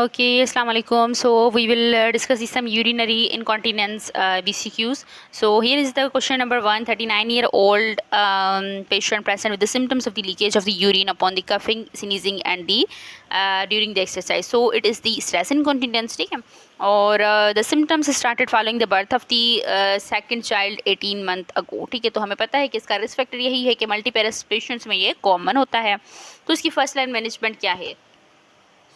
Okay, Assalamu alaikum. So we will discuss some urinary incontinence BCQs. So here is the question number 1. 39-year-old patient present with the symptoms of the leakage of the urine upon the coughing, sneezing, and the during the exercise. So it is the stress incontinence, ठीक है? और the symptoms started following the birth of the second child 18 month ago. ठीक है, तो हमें पता है कि इसका रिस्क फैक्टर यही है कि मल्टीपेरस पेशेंट्स में ये कॉमन होता है. तो इसकी फर्स्ट लाइन मैनेजमेंट क्या है?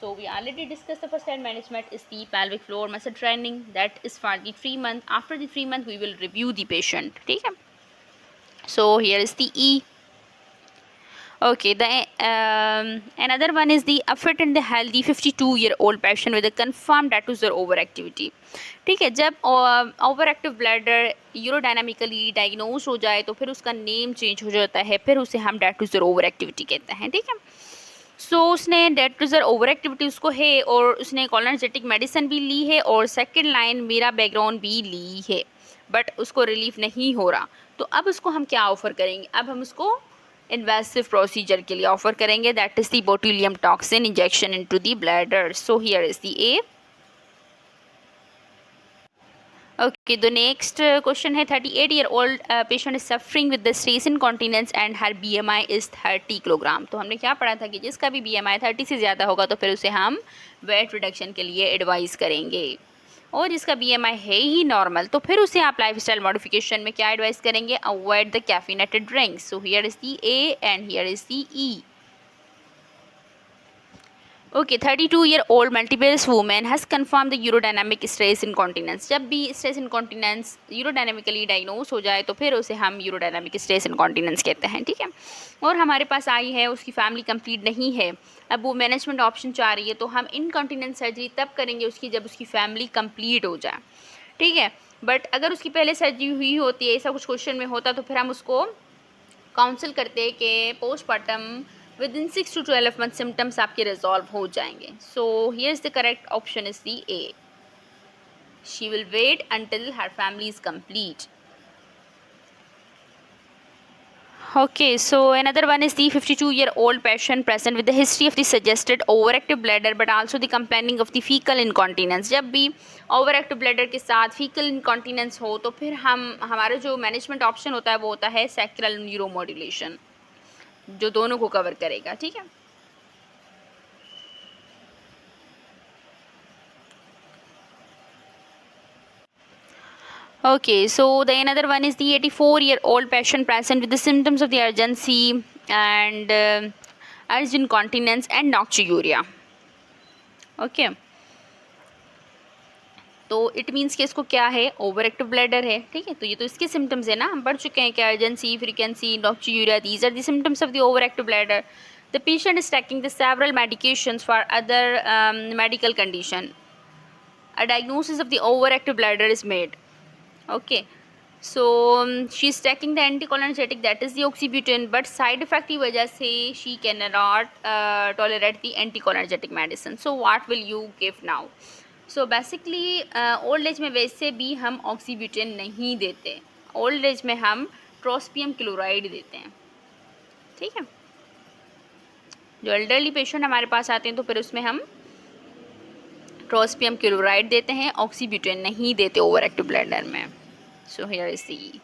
So we already discussed the first line management is the pelvic floor muscle training, that is for the 3 month. After the 3 month we will review the patient. ठीक है. So here is the E. Okay, the another one is the a fit and the healthy 52-year-old patient with a confirmed status or overactivity. ठीक है, जब overactive bladder यूरोडायनामिकली diagnose हो जाए तो फिर उसका नेम चेंज हो जाता है, फिर उसे हम डायटूजर ओवर एक्टिविटी कहते हैं. ठीक है. सो उसने डायटूजर ओवर एक्टिविटी उसको है और उसने कॉलर्जेटिक मेडिसिन भी ली है और सेकेंड लाइन मेरा बैकग्राउंड भी ली है, बट उसको रिलीफ नहीं हो रहा. तो अब उसको हम क्या ऑफ़र करेंगे? अब हम उसको इन्वेसिव प्रोसीजर के लिए ऑफ़र करेंगे, that is the botulinum toxin injection into the bladder. So here is the a. Okay, the next question है 38-year-old patient is suffering with the stress incontinence and her BMI is 30 kilogram. तो हमने क्या पढ़ा था कि जिसका भी BMI 30 से ज़्यादा होगा तो फिर उसे हम वेट रिडक्शन के लिए एडवाइस करेंगे, और जिसका BMI है ही नॉर्मल तो फिर उसे आप लाइफस्टाइल मॉडिफिकेशन में क्या एडवाइस करेंगे? Avoid the caffeinated drinks. So here is the A and here is the E. Okay, 32-year-old multiparous woman has confirmed the urodynamic stress incontinence. जब भी स्ट्रेस इनकॉन्टिनेंस यूरोडायनामिकली डायग्नोज हो जाए तो फिर उसे हम यूरोडायनामिक स्ट्रेस इनकॉन्टिनेंस कहते हैं. ठीक है, और हमारे पास आई है, उसकी फैमिली कंप्लीट नहीं है, अब वो मैनेजमेंट ऑप्शन चाह रही है, तो हम इनकॉन्टिनेंस सर्जरी तब करेंगे उसकी जब उसकी फैमिली कंप्लीट हो जाए. ठीक है, बट अगर उसकी पहले सर्जरी हुई होती है, ऐसा कुछ क्वेश्चन में होता, तो फिर हम उसको काउंसिल करते हैं कि postpartum within 6 to 12 months symptoms आपके रिजॉल्व हो जाएंगे. So here is the correct option is the A. She will wait until her family is complete. Okay, so another one is the 52-year-old patient present with the history of the suggested overactive bladder but also the complaining of the fecal incontinence. जब भी overactive bladder के साथ fecal incontinence हो तो फिर हमारा जो management option होता है वो होता है sacral neuromodulation, जो दोनों को कवर करेगा. ठीक है. Okay, so the another one is the 84-year-old patient present with the symptoms of the urgency and urgent incontinence and nocturia. Okay, तो इट मीन्स कि इसको क्या है? ओवर एक्टिव ब्लैडर है. ठीक है, तो ये तो इसके सिम्टम्स है ना, हम पढ़ चुके हैं कि urgency, frequency, nocturia, these are the symptoms of the over active bladder. The patient is taking the several medications for other medical condition. A diagnosis of the overactive bladder is made. Okay, so she is taking the anticholinergic, that is the oxybutynin, but side effect की वजह से she cannot tolerate the anticholinergic medicine. So what will you give now? So basically old age में वैसे भी हम ऑक्सीब्यूटिन नहीं देते, old age में हम ट्रोस्पियम क्लोराइड देते हैं. ठीक है, जो एल्डरली पेशेंट हमारे पास आते हैं तो फिर उसमें हम ट्रोस्पियम क्लोराइड देते हैं, ऑक्सीब्यूटिन नहीं देते ओवर एक्टिव ब्लैडर में. So here is the